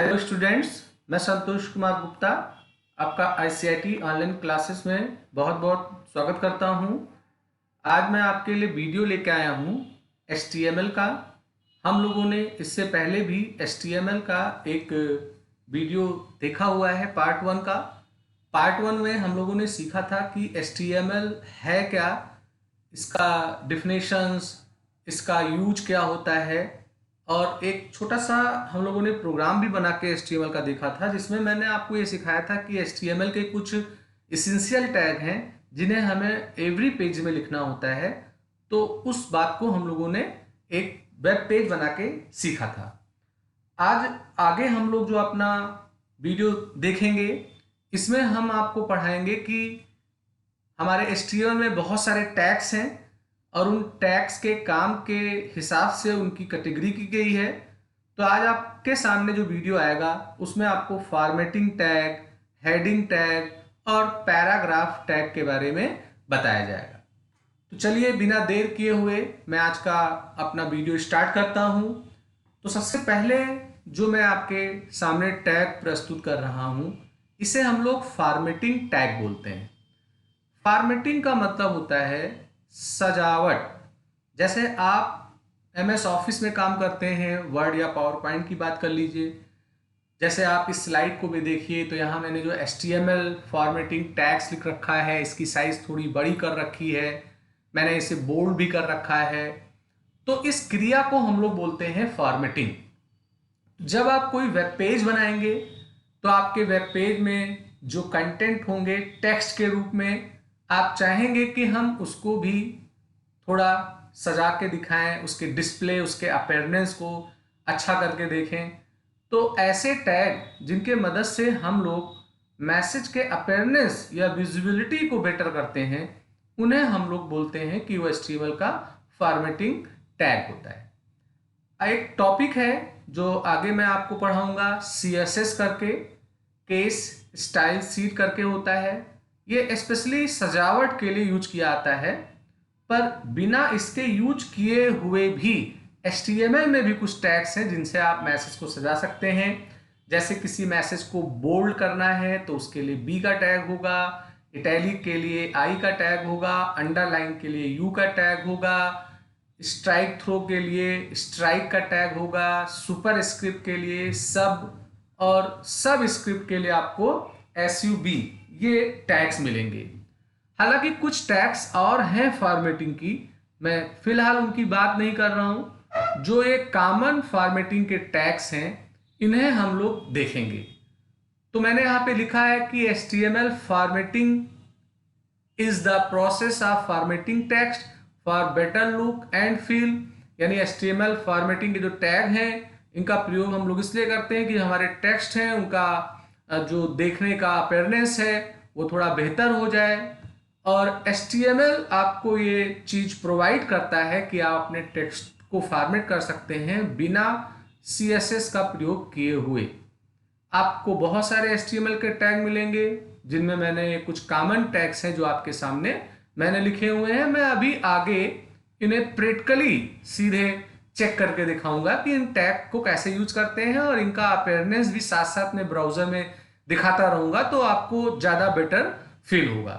Hello students, मैं संतोष कुमार गुप्ता आपका ICIT online classes में बहुत बहुत स्वागत करता हूं। आज मैं आपके लिए वीडियो लेके आया हूं HTML का। हम लोगों ने इससे पहले भी HTML का एक वीडियो देखा हुआ है पार्ट 1 का। पार्ट 1 में हम लोगों ने सीखा था कि HTML है क्या, इसका डिफिनेशंस, इसका यूज क्या होता है, और एक छोटा सा हम लोगों ने प्रोग्राम भी बना के HTML का देखा था, जिसमें मैंने आपको ये सिखाया था कि HTML के कुछ इसेंशियल टैग हैं जिन्हें हमें एवरी पेज में लिखना होता है। तो उस बात को हम लोगों ने एक वेब पेज बना के सीखा था। आज आगे हम लोग जो अपना वीडियो देखेंगे, इसमें हम आपको पढ़ाएंगे कि हमारे HTML में बहुत सारे टैग्स हैं और उन टैग्स के काम के हिसाब से उनकी कैटेगरी की गई है। तो आज आपके सामने जो वीडियो आएगा उसमें आपको फॉर्मेटिंग टैग, हेडिंग टैग और पैराग्राफ टैग के बारे में बताया जाएगा। तो चलिए बिना देर किए हुए मैं आज का अपना वीडियो स्टार्ट करता हूं। तो सबसे पहले जो मैं आपके सामने टैग प्रस्तुत कर रहा हूं, इसे हम लोग फॉर्मेटिंग टैग बोलते हैं। फॉर्मेटिंग का मतलब होता है सजावट। जैसे आप MS ऑफिस में काम करते हैं, वर्ड या पावर पॉइंट की बात कर लीजिए। जैसे आप इस स्लाइड को भी देखिए तो यहाँ मैंने जो HTML फॉर्मेटिंग टैग्स लिख रखा है, इसकी साइज थोड़ी बड़ी कर रखी है, मैंने इसे बोल्ड भी कर रखा है। तो इस क्रिया को हम लोग बोलते हैं फॉर्मेटिंग। जब आप कोई वेब पेज बनाएंगे तो आपके वेब पेज में जो कंटेंट होंगे टेक्स्ट के रूप में, आप चाहेंगे कि हम उसको भी थोड़ा सजा के दिखाएं, उसके डिस्प्ले, उसके अपीयरेंस को अच्छा करके देखें। तो ऐसे टैग जिनके मदद से हम लोग मैसेज के अपीयरेंस या विजिबिलिटी को बेटर करते हैं, उन्हें हम लोग बोलते हैं कि वो HTML का फॉर्मेटिंग टैग होता है। एक टॉपिक है जो आगे मैं आपको पढ़ाऊंगा, CSS करके, केस स्टाइल शीट करके होता है। ये स्पेशली सजावट के लिए यूज किया आता है, पर बिना इसके यूज किए हुए भी HTML में भी कुछ टैग्स हैं जिनसे आप मैसेज को सजा सकते हैं। जैसे किसी मैसेज को बोल्ड करना है तो उसके लिए B का टैग होगा, इटैलिक के लिए I का टैग होगा, अंडरलाइन के लिए U का टैग होगा, स्ट्राइक थ्रो के लिए स्ट्राइक का टैग होगा, सुपर स्क्रिप्ट के लिए सब, और सब स्क्रिप्ट के लिए आपको SUB, ये टैग्स मिलेंगे। हालांकि कुछ टैग्स और हैं फॉर्मेटिंग की, मैं फिलहाल उनकी बात नहीं कर रहा हूं। जो एक कॉमन फॉर्मेटिंग के टैग्स हैं, इन्हें हम लोग देखेंगे। तो मैंने यहां पे लिखा है कि HTML formatting is the process of formatting text for better look and feel. यानी HTML फॉर्मेटिंग के जो टैग हैं, इनका प्रयोग हम लोग इसलिए करते हैं कि हमारे टेक्स्ट हैं उनका जो देखने का अपीयरेंस है वो थोड़ा बेहतर हो जाए। और HTML आपको ये चीज प्रोवाइड करता है कि आप अपने टेक्स्ट को फॉर्मेट कर सकते हैं बिना CSS का प्रयोग किए हुए। आपको बहुत सारे HTML के टैग मिलेंगे जिनमें मैंने कुछ कॉमन टैग्स हैं जो आपके सामने मैंने लिखे हुए हैं। मैं अभी आगे इन्हें प्रैक्टिकली सीधे चेक करके दिखाऊंगा कि इन टैग को कैसे यूज करते हैं, और इनका अपीयरेंस भी साथ साथ में ब्राउजर में दिखाता रहूंगा तो आपको ज्यादा बेटर फील होगा।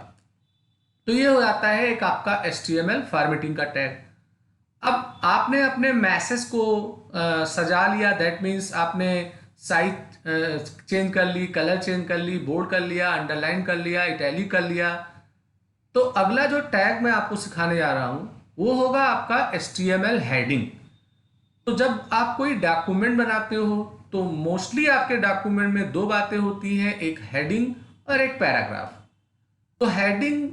तो ये हो जाता है एक आपका HTML फॉर्मेटिंग का टैग। अब आपने अपने मैसेज को सजा लिया, दैट मीन्स आपने साइज चेंज कर ली, कलर चेंज कर ली, बोल्ड कर लिया, अंडरलाइन कर लिया, इटैलिक कर लिया। तो अगला जो टैग मैं आपको सिखाने जा रहा हूं वो होगा आपका HTML हेडिंग। तो जब आप कोई डॉक्यूमेंट बनाते हो तो मोस्टली आपके डॉक्यूमेंट में दो बातें होती हैं, एक हेडिंग और एक पैराग्राफ। तो हेडिंग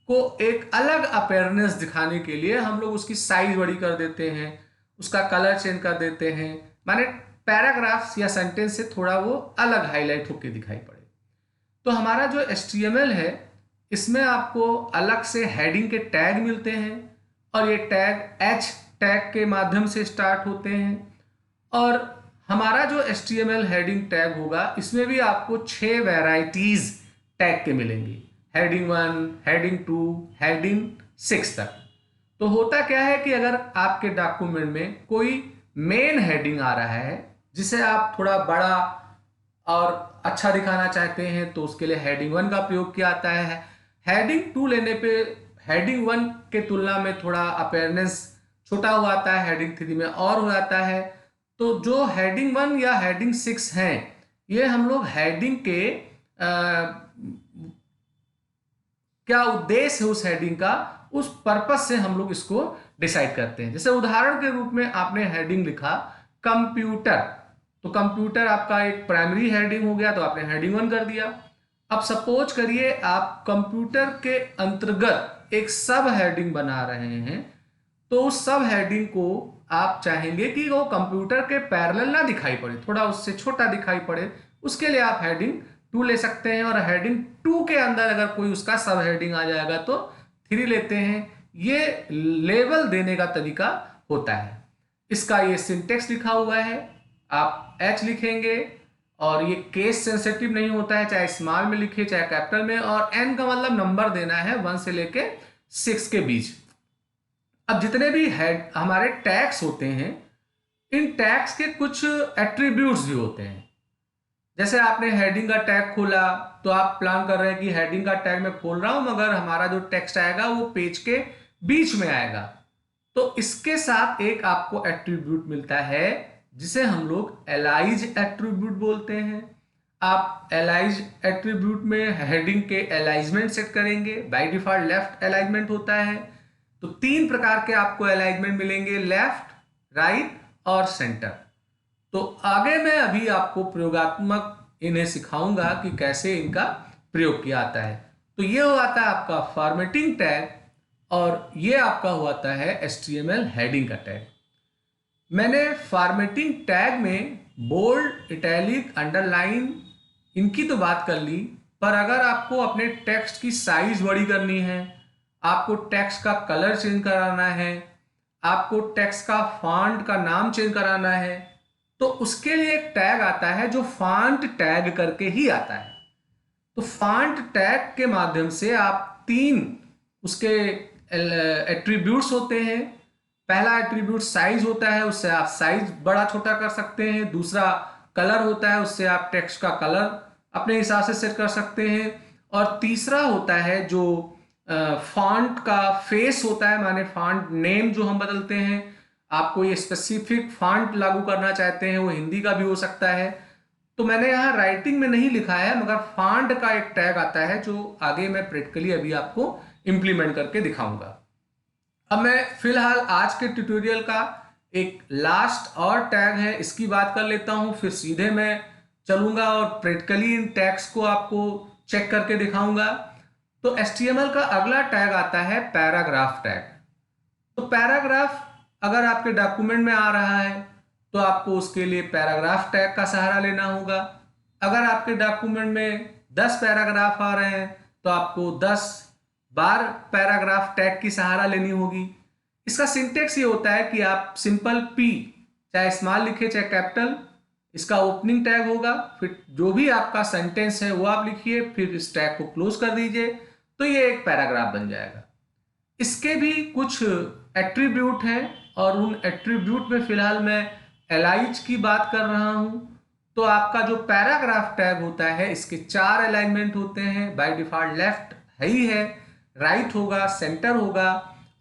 को एक अलग अपीयरेंस दिखाने के लिए हम लोग उसकी साइज बड़ी कर देते हैं, उसका कलर चेंज कर देते हैं, माने पैराग्राफ्स या सेंटेंस से थोड़ा वो अलग हाईलाइट होकर दिखाई पड़े। तो हमारा जो HTML है, इसमें आपको अलग से हेडिंग के टैग मिलते हैं, और ये टैग H टैग के माध्यम से स्टार्ट होते हैं। और हमारा जो HTML हेडिंग टैग होगा, इसमें भी आपको 6 वैरायटीज टैग के मिलेंगी, हेडिंग 1, हेडिंग 2, हेडिंग 6 तक। तो होता क्या है कि अगर आपके डॉक्यूमेंट में कोई मेन हेडिंग आ रहा है जिसे आप थोड़ा बड़ा और अच्छा दिखाना चाहते हैं तो उसके लिए हेडिंग 1 का प्रयोग किया जाता है। हेडिंग 2 लेने पे हेडिंग 1 के तुलना में थोड़ा अपीयरेंस छोटा हो जाता है, हेडिंग 3 में और हो जाता है। तो जो हेडिंग 1 या हेडिंग 6 हैं, ये हम लोग हेडिंग के क्या उद्देश्य है उस हेडिंग का, उस पर्पस से हम लोग इसको डिसाइड करते हैं। जैसे उदाहरण के रूप में आपने हेडिंग लिखा कंप्यूटर, तो कंप्यूटर आपका एक प्राइमरी हेडिंग हो गया, तो आपने हेडिंग 1 कर दिया। अब सपोज करिए आप कंप्यूटर के अंतर्गत एक सब हेडिंग बना रहे हैं, तो उस सब हेडिंग को आप चाहेंगे कि वो कंप्यूटर के पैरेलल ना दिखाई पड़े, थोड़ा उससे छोटा दिखाई पड़े, उसके लिए आप हेडिंग 2 ले सकते हैं। और हेडिंग 2 के अंदर अगर कोई उसका सब हेडिंग आ जाएगा तो 3 लेते हैं। ये लेवल देने का तरीका होता है। इसका ये सिंटेक्स लिखा हुआ है, आप एच लिखेंगे और ये केस सेंसिटिव नहीं होता है, चाहे स्मॉल में लिखे चाहे कैपिटल में, और एन का मतलब नंबर देना है 1 से लेके 6 के बीच। अब जितने भी हेड हमारे टैग्स होते हैं, इन टैग्स के कुछ एट्रीब्यूट्स भी होते हैं। जैसे आपने हेडिंग का टैग खोला तो आप प्लान कर रहे हैं कि हेडिंग का टैग मैं खोल रहा हूं मगर हमारा जो टेक्स्ट आएगा वो पेज के बीच में आएगा, तो इसके साथ एक आपको एट्रीब्यूट मिलता है जिसे हम लोग एलाइज एट्रीब्यूट बोलते हैं। आप एलाइज एट्रीब्यूट में हेडिंग के अलाइनमेंट सेट करेंगे, बाय डिफॉल्ट लेफ्ट अलाइनमेंट होता है। तो 3 प्रकार के आपको अलाइनमेंट मिलेंगे, लेफ्ट, राइट और सेंटर। तो आगे मैं अभी आपको प्रयोगात्मक इन्हें सिखाऊंगा कि कैसे इनका प्रयोग किया जाता है। तो ये हो जाता है आपका फॉर्मेटिंग टैग और ये आपका होता है HTML हेडिंग का टैग। मैंने फॉर्मेटिंग टैग में बोल्ड, इटैलिक, अंडरलाइन इनकी तो बात कर ली, पर अगर आपको अपने टेक्स्ट की साइज बड़ी करनी है, आपको टेक्स्ट का कलर चेंज कराना है, आपको टेक्स्ट का फॉन्ट का नाम चेंज कराना है, तो उसके लिए एक टैग आता है जो फॉन्ट टैग करके ही आता है। तो फॉन्ट टैग के माध्यम से आप 3 उसके एट्रीब्यूट्स होते हैं। पहला एट्रीब्यूट साइज होता है, उससे आप साइज बड़ा छोटा कर सकते हैं। दूसरा कलर होता है, उससे आप टेक्स्ट का कलर अपने हिसाब से सेट कर सकते हैं। और तीसरा होता है जो फॉन्ट का फेस होता है, माने फॉन्ट नेम जो हम बदलते हैं। आप कोई स्पेसिफिक फॉन्ट लागू करना चाहते हैं, वो हिंदी का भी हो सकता है। तो मैंने यहाँ राइटिंग में नहीं लिखा है, मगर फॉन्ट का एक टैग आता है जो आगे मैं प्रैक्टिकली अभी आपको इंप्लीमेंट करके दिखाऊंगा। अब मैं फिलहाल आज के ट्यूटोरियल का एक लास्ट और टैग है इसकी बात कर लेता हूं, फिर सीधे मैं चलूंगा और प्रैक्टिकली इन टैग्स को आपको चेक करके दिखाऊंगा। तो HTML का अगला टैग आता है पैराग्राफ टैग। तो पैराग्राफ अगर आपके डॉक्यूमेंट में आ रहा है तो आपको उसके लिए पैराग्राफ टैग का सहारा लेना होगा। अगर आपके डॉक्यूमेंट में 10 पैराग्राफ आ रहे हैं तो आपको 10 बार पैराग्राफ टैग की सहारा लेनी होगी। इसका सिंटेक्स ये होता है कि आप सिंपल P चाहे स्मॉल लिखे चाहे कैपिटल, इसका ओपनिंग टैग होगा, फिर जो भी आपका सेंटेंस है वो आप लिखिए, फिर इस टैग को क्लोज कर दीजिए, तो ये एक पैराग्राफ बन जाएगा। इसके भी कुछ एट्रीब्यूट हैं और उन एट्रीब्यूट में फिलहाल मैं एलाइज की बात कर रहा हूं। तो आपका जो पैराग्राफ टैग होता है इसके 4 अलाइनमेंट होते हैं, बाय डिफॉल्ट लेफ्ट है ही है, राइट होगा, सेंटर होगा,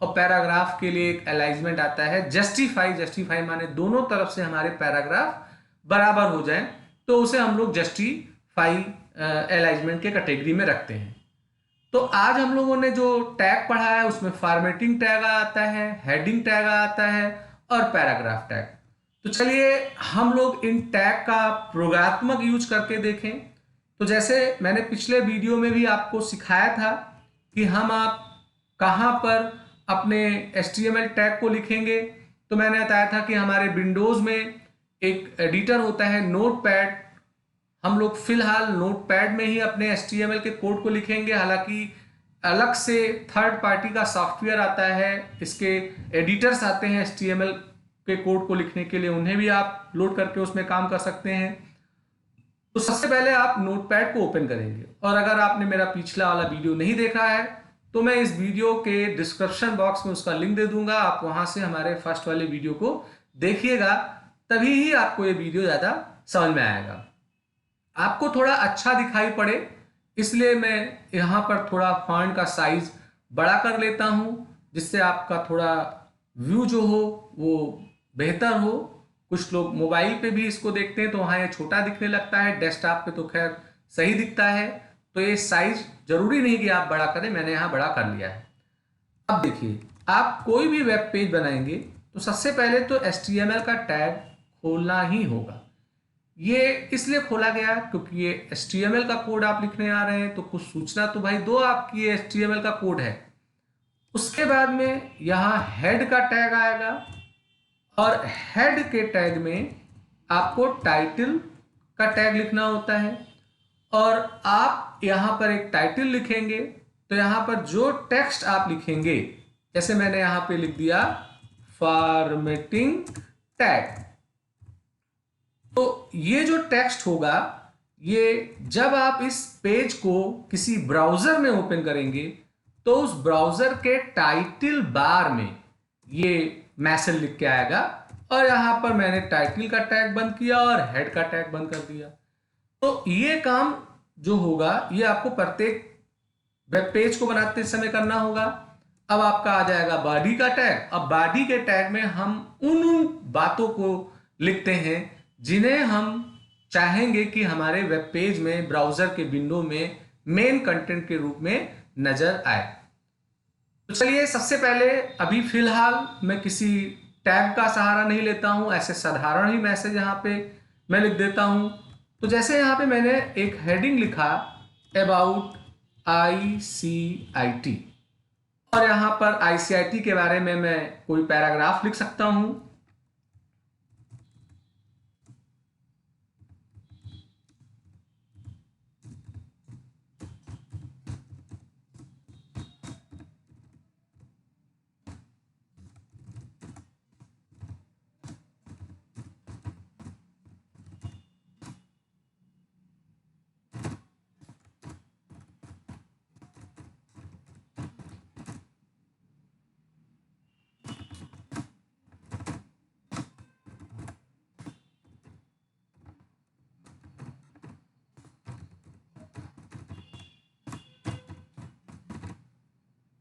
और पैराग्राफ के लिए एक अलाइनमेंट आता है जस्टिफाई। जस्टिफाई माने दोनों तरफ से हमारे पैराग्राफ बराबर हो जाए, तो उसे हम लोग जस्टिफाई अलाइनमेंट के कैटेगरी में रखते हैं। तो आज हम लोगों ने जो टैग पढ़ा है उसमें फॉर्मेटिंग टैग आता है, हेडिंग टैग आता है और पैराग्राफ टैग। तो चलिए हम लोग इन टैग का प्रयोगात्मक यूज करके देखें। तो जैसे मैंने पिछले वीडियो में भी आपको सिखाया था कि हम आप कहाँ पर अपने HTML टैग को लिखेंगे, तो मैंने बताया था कि हमारे विंडोज में एक एडिटर होता है नोटपैड। हम लोग फिलहाल नोटपैड में ही अपने HTML के कोड को लिखेंगे, हालांकि अलग से थर्ड पार्टी का सॉफ्टवेयर आता है, इसके एडिटर्स आते हैं HTML के कोड को लिखने के लिए, उन्हें भी आप लोड करके उसमें काम कर सकते हैं। तो सबसे पहले आप नोटपैड को ओपन करेंगे, और अगर आपने मेरा पिछला वाला वीडियो नहीं देखा है तो मैं इस वीडियो के डिस्क्रिप्शन बॉक्स में उसका लिंक दे दूंगा, आप वहां से हमारे फर्स्ट वाले वीडियो को देखिएगा। तभी ही आपको ये वीडियो ज़्यादा समझ में आएगा। आपको थोड़ा अच्छा दिखाई पड़े इसलिए मैं यहाँ पर थोड़ा फॉन्ट का साइज बड़ा कर लेता हूँ, जिससे आपका थोड़ा व्यू जो हो वो बेहतर हो। कुछ लोग मोबाइल पे भी इसको देखते हैं तो वहाँ ये छोटा दिखने लगता है, डेस्कटॉप पे तो खैर सही दिखता है। तो ये साइज जरूरी नहीं कि आप बड़ा करें, मैंने यहाँ बड़ा कर लिया है। अब देखिए, आप कोई भी वेब पेज बनाएंगे तो सबसे पहले तो HTML का टैग खोलना ही होगा। ये इसलिए खोला गया क्योंकि ये HTML का कोड आप लिखने आ रहे हैं, तो कुछ सूचना तो भाई दो आपकी, ये HTML का कोड है। उसके बाद में यहाँ हेड का टैग आएगा और हेड के टैग में आपको टाइटल का टैग लिखना होता है। और आप यहाँ पर एक टाइटल लिखेंगे तो यहाँ पर जो टेक्स्ट आप लिखेंगे, जैसे मैंने यहाँ पे लिख दिया फॉर्मेटिंग टैग, तो ये जो टेक्स्ट होगा ये जब आप इस पेज को किसी ब्राउजर में ओपन करेंगे तो उस ब्राउजर के टाइटल बार में ये मैसेज लिख के आएगा। और यहां पर मैंने टाइटल का टैग बंद किया और हेड का टैग बंद कर दिया। तो ये काम जो होगा ये आपको प्रत्येक वेब पेज को बनाते समय करना होगा। अब आपका आ जाएगा बॉडी का टैग। अब बॉडी के टैग में हम उन बातों को लिखते हैं जिन्हें हम चाहेंगे कि हमारे वेब पेज में, ब्राउजर के विंडो में मेन कंटेंट के रूप में नजर आए। तो चलिए, सबसे पहले अभी फिलहाल मैं किसी टैग का सहारा नहीं लेता हूं, ऐसे साधारण ही मैसेज यहां पे मैं लिख देता हूं। तो जैसे यहां पे मैंने एक हेडिंग लिखा अबाउट ICIT, और यहां पर ICIT के बारे में मैं कोई पैराग्राफ लिख सकता हूं।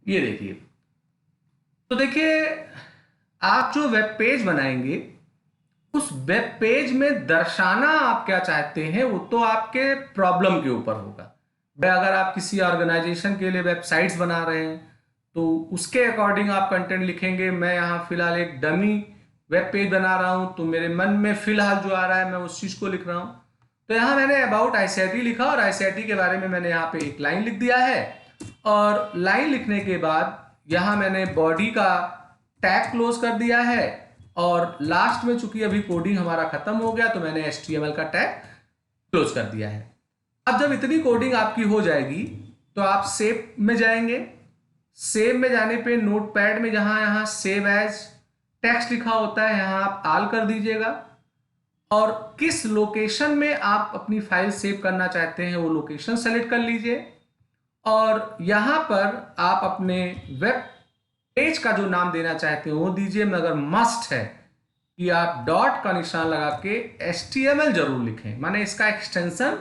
ये देखिए, तो देखिए, आप जो वेब पेज बनाएंगे उस वेब पेज में दर्शाना आप क्या चाहते हैं वो तो आपके प्रॉब्लम के ऊपर होगा। भाई, अगर आप किसी ऑर्गेनाइजेशन के लिए वेबसाइट्स बना रहे हैं तो उसके अकॉर्डिंग आप कंटेंट लिखेंगे। मैं यहाँ फिलहाल एक डमी वेब पेज बना रहा हूँ तो मेरे मन में फिलहाल जो आ रहा है मैं उस चीज को लिख रहा हूँ। तो यहाँ मैंने अबाउट ICIT लिखा और ICIT के बारे में मैंने यहाँ पे एक लाइन लिख दिया है। और लाइन लिखने के बाद यहाँ मैंने बॉडी का टैग क्लोज कर दिया है और लास्ट में चूंकि अभी कोडिंग हमारा खत्म हो गया तो मैंने HTML का टैग क्लोज कर दिया है। अब जब इतनी कोडिंग आपकी हो जाएगी तो आप सेव में जाएंगे। सेव में जाने पे नोटपैड में जहां यहाँ सेव एज टेक्स्ट लिखा होता है यहाँ आप ऑल कर दीजिएगा और किस लोकेशन में आप अपनी फाइल सेव करना चाहते हैं वो लोकेशन सेलेक्ट कर लीजिए। और यहां पर आप अपने वेब पेज का जो नाम देना चाहते हो वो दीजिए, मगर मस्ट है कि आप डॉट का निशान लगा के HTML जरूर लिखें, माने इसका एक्सटेंशन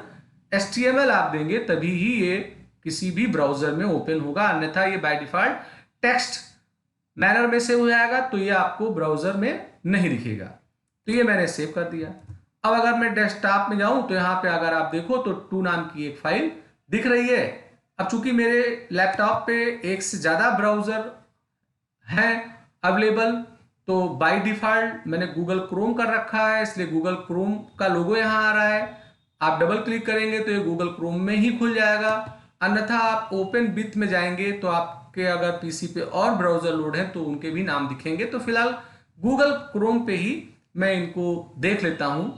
HTML आप देंगे तभी ही ये किसी भी ब्राउजर में ओपन होगा, अन्यथा ये बाय डिफॉल्ट टेक्स्ट मैनर में सेव हो जाएगा तो ये आपको ब्राउजर में नहीं दिखेगा। तो ये मैंने सेव कर दिया। अब अगर मैं डेस्कटॉप में जाऊं तो यहाँ पे अगर आप देखो तो 2 नाम की एक फाइल दिख रही है। अब चूंकि मेरे लैपटॉप पे एक से ज्यादा ब्राउजर हैं अवेलेबल तो बाय डिफॉल्ट मैंने गूगल क्रोम कर रखा है, इसलिए गूगल क्रोम का लोगो यहाँ आ रहा है। आप डबल क्लिक करेंगे तो ये गूगल क्रोम में ही खुल जाएगा, अन्यथा आप ओपन विथ में जाएंगे तो आपके अगर पीसी पे और ब्राउजर लोड है तो उनके भी नाम दिखेंगे। तो फिलहाल गूगल क्रोम पे ही मैं इनको देख लेता हूं।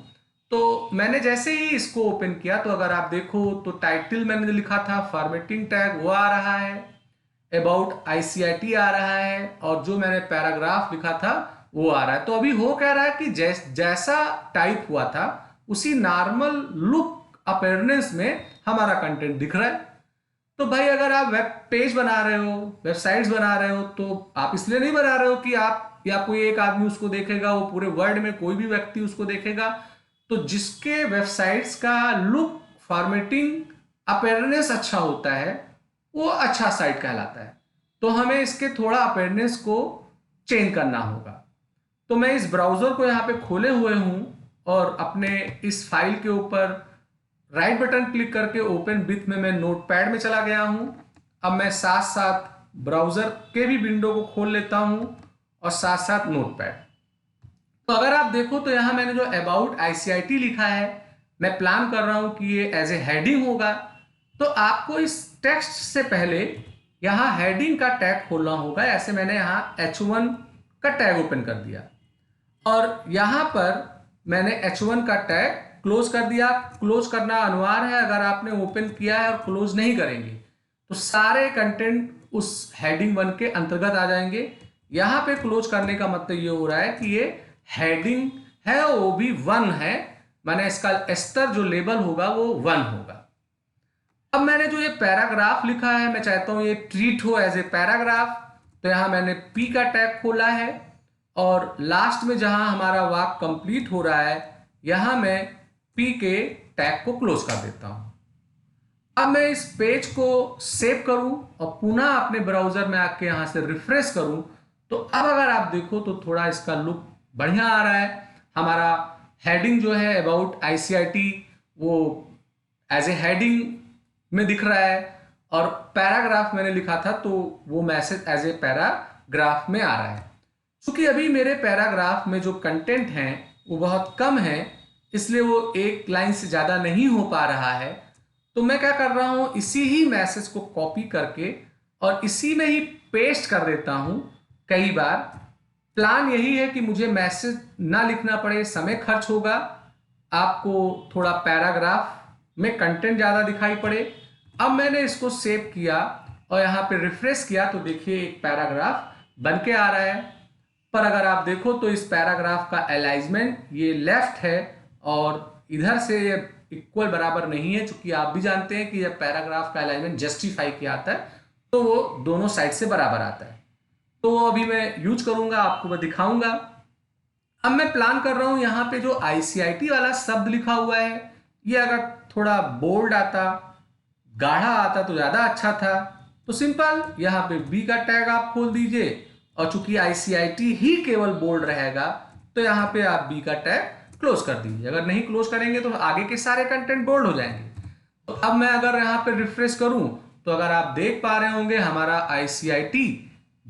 तो मैंने जैसे ही इसको ओपन किया तो अगर आप देखो तो टाइटल मैंने लिखा था फॉर्मेटिंग टैग वो आ रहा है, अबाउट ICIT आ रहा है और जो मैंने पैराग्राफ लिखा था वो आ रहा है। तो अभी हो क्या रहा है कि जैसा टाइप हुआ था उसी नॉर्मल लुक अपीयरेंस में हमारा कंटेंट दिख रहा है। तो भाई, अगर आप वेब पेज बना रहे हो, वेबसाइट्स बना रहे हो तो आप इसलिए नहीं बना रहे हो कि आप या कोई एक आदमी उसको देखेगा, वो पूरे वर्ल्ड में कोई भी व्यक्ति उसको देखेगा। तो जिसके वेबसाइट्स का लुक, फॉर्मेटिंग, अपेयरनेस अच्छा होता है, वो अच्छा साइट कहलाता है। तो हमें इसके थोड़ा अपेयरनेस को चेंज करना होगा। तो मैं इस ब्राउज़र को यहाँ पे खोले हुए हूँ और अपने इस फाइल के ऊपर राइट बटन क्लिक करके ओपन विथ में मैं नोटपैड में चला गया हूँ। अब मैं साथ साथ ब्राउज़र के भी विंडो को खोल लेता हूँ और साथ साथ नोटपैड। तो अगर आप देखो तो यहाँ मैंने जो अबाउट आईसीआईटी लिखा है, मैं प्लान कर रहा हूँ कि ये एज ए हेडिंग होगा। तो आपको इस टेक्स्ट से पहले यहाँ हेडिंग का टैग खोलना होगा। ऐसे मैंने यहाँ H1 का टैग ओपन कर दिया और यहाँ पर मैंने H1 का टैग क्लोज कर दिया। क्लोज करना अनिवार्य है, अगर आपने ओपन किया है और क्लोज नहीं करेंगे तो सारे कंटेंट उस हेडिंग 1 के अंतर्गत आ जाएंगे। यहाँ पे क्लोज करने का मतलब ये हो रहा है कि ये हेडिंग है, वो भी 1 है, माने इसका स्तर जो लेबल होगा वो 1 होगा। अब मैंने जो ये पैराग्राफ लिखा है, मैं चाहता हूं ये ट्रीट हो एज ए पैराग्राफ। तो यहां मैंने पी का टैग खोला है और लास्ट में जहां हमारा वाक्य कंप्लीट हो रहा है, यहां मैं पी के टैग को क्लोज कर देता हूं। अब मैं इस पेज को सेव करूं और पुनः अपने ब्राउजर में आके यहां से रिफ्रेश करूं तो अब अगर आप देखो तो थोड़ा इसका लुक बढ़िया आ रहा है। हमारा हेडिंग जो है अबाउट आईसीआईटी वो एज ए हेडिंग में दिख रहा है और पैराग्राफ मैंने लिखा था तो वो मैसेज एज ए पैराग्राफ में आ रहा है। क्योंकि अभी मेरे पैराग्राफ में जो कंटेंट हैं वो बहुत कम है, इसलिए वो एक लाइन से ज़्यादा नहीं हो पा रहा है। तो मैं क्या कर रहा हूँ, इसी ही मैसेज को कॉपी करके और इसी में ही पेस्ट कर देता हूँ। कई बार प्लान यही है कि मुझे मैसेज ना लिखना पड़े, समय खर्च होगा, आपको थोड़ा पैराग्राफ में कंटेंट ज़्यादा दिखाई पड़े। अब मैंने इसको सेव किया और यहाँ पे रिफ्रेश किया तो देखिए एक पैराग्राफ बन के आ रहा है। पर अगर आप देखो तो इस पैराग्राफ का अलाइनमेंट ये लेफ्ट है और इधर से ये इक्वल बराबर नहीं है, क्योंकि आप भी जानते हैं कि जब पैराग्राफ का अलाइनमेंट जस्टिफाई किया आता है तो वो दोनों साइड से बराबर आता है। तो वो अभी मैं यूज करूंगा, आपको मैं दिखाऊंगा। अब मैं प्लान कर रहा हूं यहाँ पे जो आईसीआईटी वाला शब्द लिखा हुआ है ये अगर थोड़ा बोल्ड आता, गाढ़ा आता तो ज्यादा अच्छा था। तो सिंपल यहाँ पे बी का टैग आप खोल दीजिए और चूंकि आईसीआईटी ही केवल बोल्ड रहेगा तो यहाँ पे आप बी का टैग क्लोज कर दीजिए। अगर नहीं क्लोज करेंगे तो आगे के सारे कंटेंट बोल्ड हो जाएंगे। तो अब मैं अगर यहाँ पे रिफ्रेश करूं तो अगर आप देख पा रहे होंगे हमारा आईसीआईटी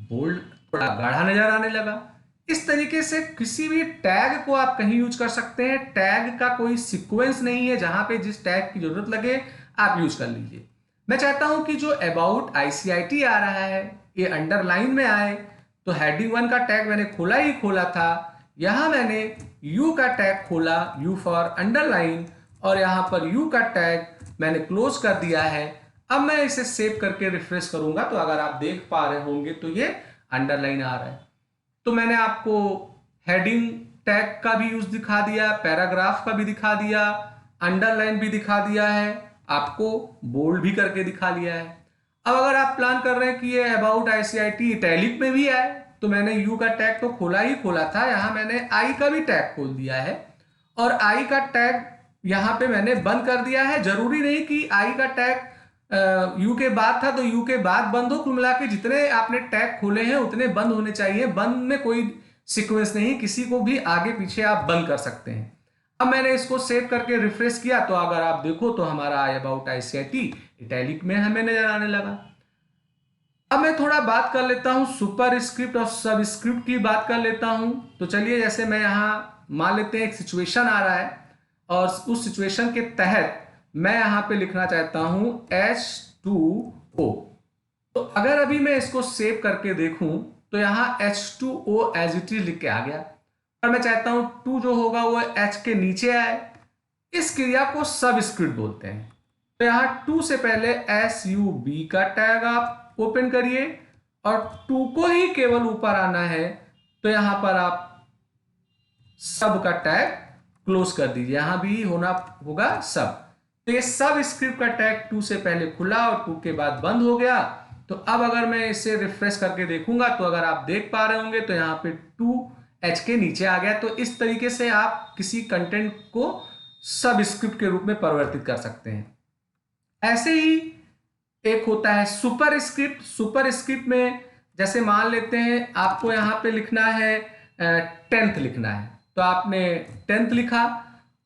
बोल्ड थोड़ा गाढ़ा नजर आने लगा। इस तरीके से किसी भी टैग को आप कहीं यूज कर सकते हैं। टैग का कोई सीक्वेंस नहीं है, जहां पे जिस टैग की जरूरत लगे आप यूज कर लीजिए। मैं चाहता हूं कि जो अबाउट आईसीआईटी आ रहा है ये अंडरलाइन में आए। तो हेडिंग 1 का टैग मैंने खोला ही खोला था, यहां मैंने यू का टैग खोला, यू फॉर अंडरलाइन, और यहां पर यू का टैग मैंने क्लोज कर दिया है। अब मैं इसे सेव करके रिफ्रेश करूंगा तो अगर आप देख पा रहे होंगे तो ये अंडरलाइन आ रहा है। तो मैंने आपको हेडिंग टैग का भी यूज दिखा दिया, पैराग्राफ का भी दिखा दिया, अंडरलाइन भी दिखा दिया है, आपको बोल्ड भी करके दिखा लिया है। अब अगर आप प्लान कर रहे हैं कि ये अबाउट आईसीआईटी इटैलिक में भी आए तो मैंने यू का टैग तो खोला ही खोला था, यहां मैंने आई का भी टैग खोल दिया है और आई का टैग यहां पे मैंने बंद कर दिया है। जरूरी नहीं कि आई का टैग यू के बाद था तो यू के बाद बंद हो, कुल मिला के जितने आपने टैग खोले हैं उतने बंद होने चाहिए। बंद में कोई सीक्वेंस नहीं, किसी को भी आगे पीछे आप बंद कर सकते हैं। अब मैंने इसको सेव करके रिफ्रेश किया तो अगर आप देखो तो हमारा अबाउट आईसीआईटी इटैलिक में हमें नजर आने लगा। अब मैं थोड़ा बात कर लेता हूं सुपर स्क्रिप्ट और सब स्क्रिप्ट की बात कर लेता हूं। तो चलिए, जैसे मैं यहां मान लेते हैं एक सिचुएशन आ रहा है और उस सिचुएशन के तहत मैं यहां पे लिखना चाहता हूं H2O। तो अगर अभी मैं इसको सेव करके देखूं तो यहां H2O एज इट इज लिख के आ गया, और मैं चाहता हूं 2 जो होगा वो H के नीचे आए। इस क्रिया को सब स्क्रिप्ट बोलते हैं। तो यहां 2 से पहले SUB का टैग आप ओपन करिए और 2 को ही केवल ऊपर आना है तो यहां पर आप सब का टैग क्लोज कर दीजिए, यहां भी होना होगा सब। तो ये सब स्क्रिप्ट का टैग 2 से पहले खुला और 2 के बाद बंद हो गया। तो अब अगर मैं इसे रिफ्रेश करके देखूंगा तो अगर आप देख पा रहे होंगे तो यहाँ पे 2H के नीचे आ गया। तो इस तरीके से आप किसी कंटेंट को सब स्क्रिप्ट के रूप में परिवर्तित कर सकते हैं। ऐसे ही एक होता है सुपर स्क्रिप्ट। सुपर स्क्रिप्ट में जैसे मान लेते हैं आपको यहाँ पे लिखना है 10th लिखना है, तो आपने 10th लिखा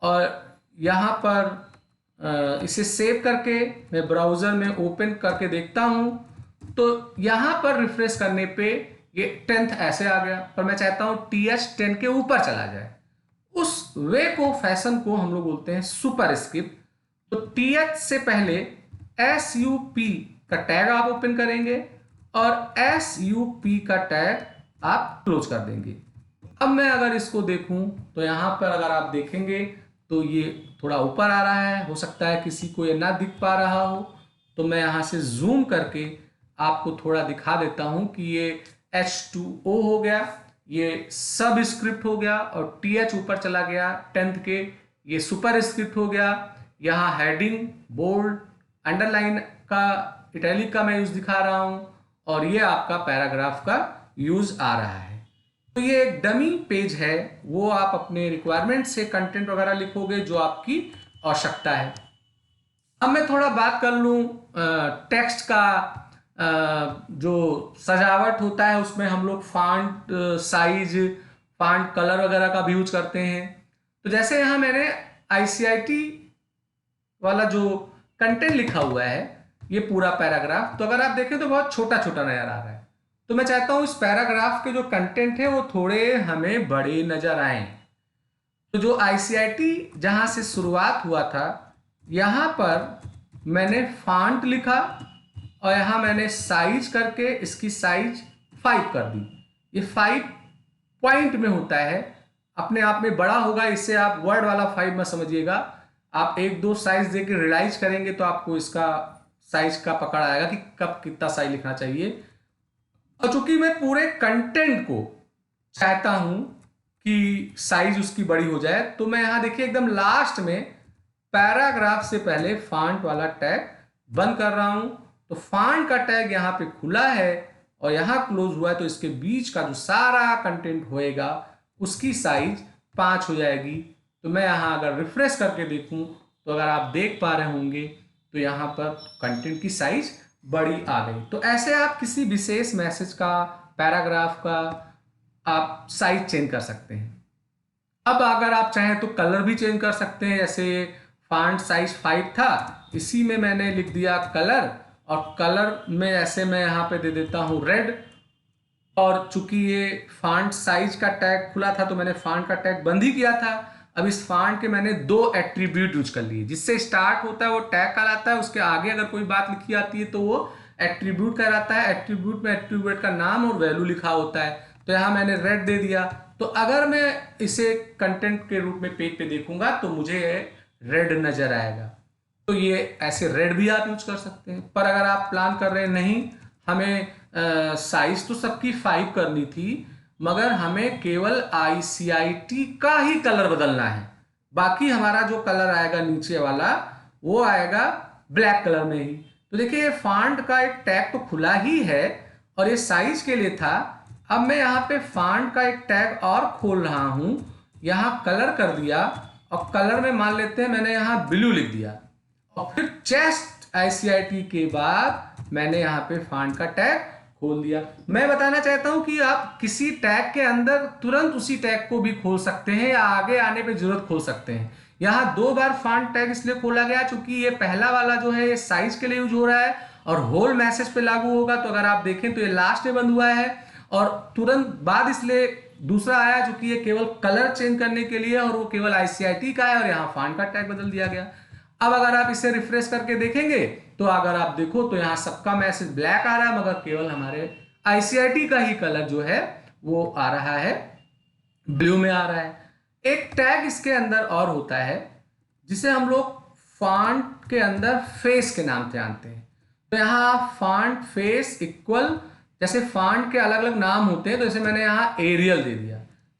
और यहाँ पर इसे सेव करके मैं ब्राउजर में ओपन करके देखता हूँ, तो यहाँ पर रिफ्रेश करने पे ये 10th ऐसे आ गया, पर मैं चाहता हूँ TH 10 के ऊपर चला जाए। उस वे को, फैशन को हम लोग बोलते हैं सुपर स्क्रिप्ट। तो TH से पहले SUP का टैग आप ओपन करेंगे और SUP का टैग आप क्लोज कर देंगे। अब मैं अगर इसको देखूं तो यहां पर अगर आप देखेंगे तो ये थोड़ा ऊपर आ रहा है, हो सकता है किसी को ये ना दिख पा रहा हो, तो मैं यहां से जूम करके आपको थोड़ा दिखा देता हूं कि ये H2O हो गया, ये सब स्क्रिप्ट हो गया और TH ऊपर चला गया 10th के, ये सुपर स्क्रिप्ट हो गया। यहाँ हेडिंग, बोल्ड, अंडरलाइन का, इटैलिक का मैं यूज दिखा रहा हूं और ये आपका पैराग्राफ का यूज आ रहा है। तो ये एक डमी पेज है, वो आप अपने रिक्वायरमेंट से कंटेंट वगैरह लिखोगे जो आपकी आवश्यकता है। अब मैं थोड़ा बात कर लूं टेक्स्ट का। जो सजावट होता है उसमें हम लोग फॉन्ट साइज, फॉन्ट कलर वगैरह का भी यूज करते हैं। तो जैसे यहाँ मैंने ICIT वाला जो कंटेंट लिखा हुआ है, ये पूरा पैराग्राफ, तो अगर आप देखें तो बहुत छोटा छोटा नजर आ रहा है। तो मैं चाहता हूं इस पैराग्राफ के जो कंटेंट है वो थोड़े हमें बड़े नजर आए। तो जो ICIT जहां से शुरुआत हुआ था, यहां पर मैंने फॉन्ट लिखा और यहां मैंने साइज करके इसकी साइज 5 कर दी। ये 5 पॉइंट में होता है, अपने आप में बड़ा होगा, इससे आप वर्ड वाला 5 मत समझिएगा। आप 1-2 साइज देके रियलाइज करेंगे तो आपको इसका साइज का पकड़ आएगा कि कब कितना साइज लिखना चाहिए। और चूंकि मैं पूरे कंटेंट को चाहता हूं कि साइज उसकी बड़ी हो जाए, तो मैं यहां देखिए एकदम लास्ट में पैराग्राफ से पहले फॉन्ट वाला टैग बंद कर रहा हूं। तो फॉन्ट का टैग यहां पे खुला है और यहां क्लोज हुआ है, तो इसके बीच का जो सारा कंटेंट होएगा उसकी साइज 5 हो जाएगी। तो मैं यहां अगर रिफ्रेश करके देखूं तो अगर आप देख पा रहे होंगे तो यहां पर कंटेंट की साइज बड़ी आ गई। तो ऐसे आप किसी विशेष मैसेज का, पैराग्राफ का आप साइज चेंज कर सकते हैं। अब अगर आप चाहें तो कलर भी चेंज कर सकते हैं। जैसे फॉन्ट साइज 5 था, इसी में मैंने लिख दिया कलर, और कलर में ऐसे मैं यहाँ पे दे देता हूँ रेड। और चूंकि ये फॉन्ट साइज का टैग खुला था तो मैंने फॉन्ट का टैग बंद ही किया था। अब इस फॉन्ट के मैंने 2 एट्रीब्यूट यूज कर लिए। जिससे स्टार्ट होता है वो टैग कहलाता है, उसके आगे अगर कोई बात लिखी आती है तो वो एट्रीब्यूट कहलाता है। एट्रीब्यूट में एट्रीब्यूट का नाम और वैल्यू लिखा होता है। तो यहाँ मैंने रेड दे दिया। तो अगर मैं इसे कंटेंट के रूप में पेज पे देखूंगा तो मुझे रेड नजर आएगा। तो ये ऐसे रेड भी आप यूज कर सकते हैं। पर अगर आप प्लान कर रहे हैं नहीं, हमें साइज तो सबकी 5 करनी थी, मगर हमें केवल ICIT का ही कलर बदलना है, बाकी हमारा जो कलर आएगा नीचे वाला वो आएगा ब्लैक कलर में ही। तो देखिए ये फॉन्ट का एक टैग तो खुला ही है और ये साइज के लिए था। अब मैं यहाँ पे फॉन्ट का एक टैग और खोल रहा हूं, यहाँ कलर कर दिया और कलर में मान लेते हैं मैंने यहाँ ब्लू लिख दिया और फिर चेस्ट ICIT के बाद मैंने यहाँ पे फॉन्ट का टैग खोल दिया। मैं बताना चाहता हूं कि आप किसी टैग के अंदर तुरंत उसी टैग को भी खोल सकते हैं या आगे आने पे जरूरत खोल सकते हैं। यहाँ 2 बार फॉन्ट टैग इसलिए खोला गया क्योंकि ये पहला वाला जो है ये साइज के लिए यूज हो रहा है और होल मैसेज पे लागू होगा। तो अगर आप देखें तो ये लास्ट में बंद हुआ है और तुरंत बाद इसलिए दूसरा आया क्योंकि ये केवल कलर चेंज करने के लिए और वो केवल ICIT का है और यहाँ फॉन्ट का टैग बदल दिया गया। अब अगर आप इसे रिफ्रेश करके देखेंगे तो अगर आप देखो तो यहाँ सबका मैसेज ब्लैक आ रहा है, मगर केवल हमारे ICIT का ही कलर जो है वो आ रहा है, ब्लू में आ रहा है। एक टैग इसके अंदर और होता है जिसे हम लोग फॉन्ट के अंदर फेस के नाम से जानते हैं। तो यहाँ फॉन्ट फेस इक्वल, जैसे फॉन्ट के अलग अलग नाम होते हैं, तो जैसे मैंने यहाँ एरियल दे दिया,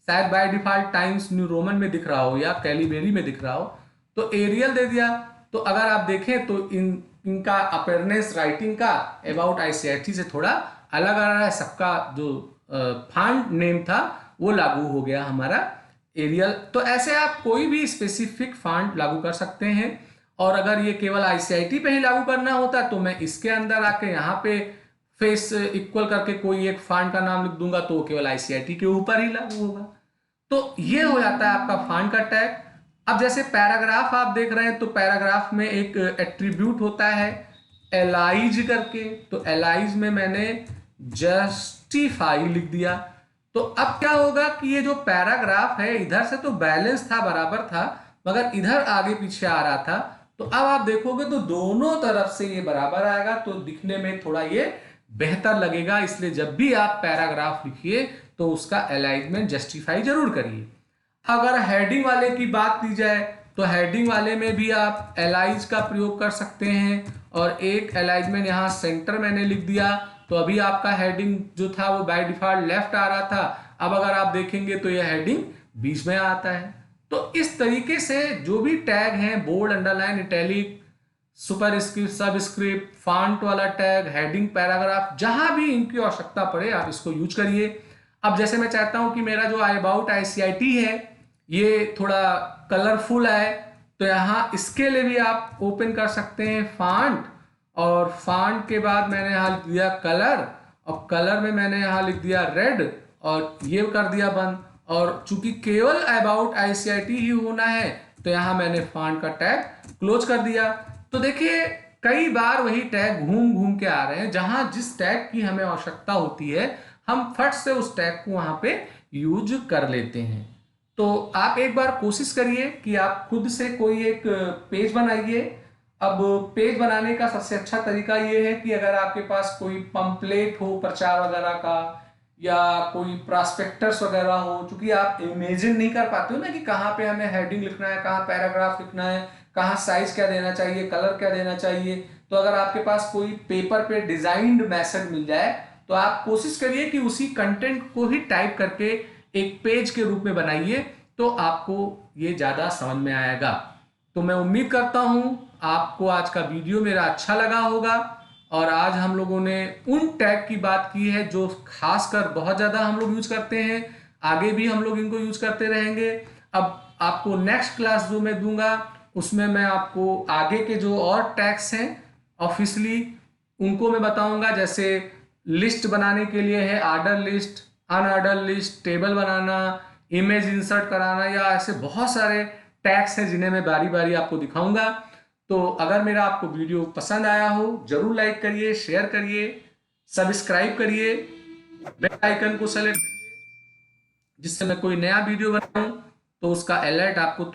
शायद by default times new Roman में दिख रहा हो या कैलीबेरी में दिख रहा हो, तो एरियल दे दिया। तो अगर आप देखें तो इन इनका अपेयरनेस राइटिंग का अबाउट आईसीआईटी से थोड़ा अलग आ रहा है। सबका जो फॉन्ट नेम था वो लागू हो गया हमारा एरियल। तो ऐसे आप कोई भी स्पेसिफिक फॉन्ट लागू कर सकते हैं। और अगर ये केवल आईसीआईटी पे ही लागू करना होता तो मैं इसके अंदर आके यहाँ पे फेस इक्वल करके कोई एक फॉन्ट का नाम लिख दूंगा तो केवल आईसीआईटी के ऊपर ही लागू होगा। तो ये हो जाता है आपका फॉन्ट का टैग। अब जैसे पैराग्राफ आप देख रहे हैं तो पैराग्राफ में एक एट्रीब्यूट होता है एलाइज करके। तो एलाइज में मैंने जस्टिफाई लिख दिया। तो अब क्या होगा कि ये जो पैराग्राफ है इधर से तो बैलेंस था, बराबर था, मगर इधर आगे पीछे आ रहा था। तो अब आप देखोगे तो दोनों तरफ से ये बराबर आएगा तो दिखने में थोड़ा ये बेहतर लगेगा। इसलिए जब भी आप पैराग्राफ लिखिए तो उसका अलाइनमेंट जस्टिफाई जरूर करिए। अगर हेडिंग वाले की बात की जाए तो हेडिंग वाले में भी आप एलाइज का प्रयोग कर सकते हैं। और एक अलाइनमेंट यहाँ सेंटर मैंने लिख दिया तो अभी आपका हेडिंग जो था वो बाय डिफॉल्ट लेफ्ट आ रहा था। अब अगर आप देखेंगे तो यह हेडिंग बीच में आता है। तो इस तरीके से जो भी टैग हैं bold, underline, italic, superscript, subscript, font वाला टैग, हेडिंग, पैराग्राफ, जहां भी इनकी आवश्यकता पड़े आप इसको यूज करिए। अब जैसे मैं चाहता हूं कि मेरा जो अबाउट आईसीआईटी है ये थोड़ा कलरफुल है तो यहाँ इसके लिए भी आप ओपन कर सकते हैं फॉन्ट। और फॉन्ट के बाद मैंने यहाँ लिख दिया कलर और कलर में मैंने यहाँ लिख दिया रेड और ये कर दिया बंद। और चूंकि केवल अबाउट आईसीआईटी ही होना है तो यहाँ मैंने फॉन्ट का टैग क्लोज कर दिया। तो देखिए कई बार वही टैग घूम घूम के आ रहे हैं। जहां जिस टैग की हमें आवश्यकता होती है हम फट से उस टैग को वहां पे यूज कर लेते हैं। तो आप एक बार कोशिश करिए कि आप खुद से कोई एक पेज बनाइए। अब पेज बनाने का सबसे अच्छा तरीका ये है कि अगर आपके पास कोई पंपलेट हो प्रचार वगैरह का या कोई प्रॉस्पेक्टस वगैरह हो, क्योंकि आप इमेजिन नहीं कर पाते हो ना कि कहाँ पे हमें हेडिंग लिखना है, कहाँ पैराग्राफ लिखना है, कहाँ साइज क्या देना चाहिए, कलर क्या देना चाहिए। तो अगर आपके पास कोई पेपर पे डिजाइन्ड मैसेज मिल जाए तो आप कोशिश करिए कि उसी कंटेंट को ही टाइप करके एक पेज के रूप में बनाइए तो आपको ये ज्यादा समझ में आएगा। तो मैं उम्मीद करता हूं आपको आज का वीडियो मेरा अच्छा लगा होगा। और आज हम लोगों ने उन टैग की बात की है जो खासकर बहुत ज्यादा हम लोग यूज करते हैं, आगे भी हम लोग इनको यूज करते रहेंगे। अब आपको नेक्स्ट क्लास जो मैं दूंगा उसमें मैं आपको आगे के जो और टैग्स हैं ऑफिशियली उनको मैं बताऊंगा। जैसे लिस्ट बनाने के लिए है order list, unorder list, table बनाना, इमेज इंसर्ट कराना, या ऐसे बहुत सारे टैग्स हैं जिन्हें मैं बारी बारी आपको दिखाऊंगा। तो अगर मेरा आपको वीडियो पसंद आया हो जरूर लाइक करिए, शेयर करिए, सब्सक्राइब करिए, बेल आइकन को सेलेक्ट करिए जिससे मैं कोई नया वीडियो बनाऊं तो उसका अलर्ट आपको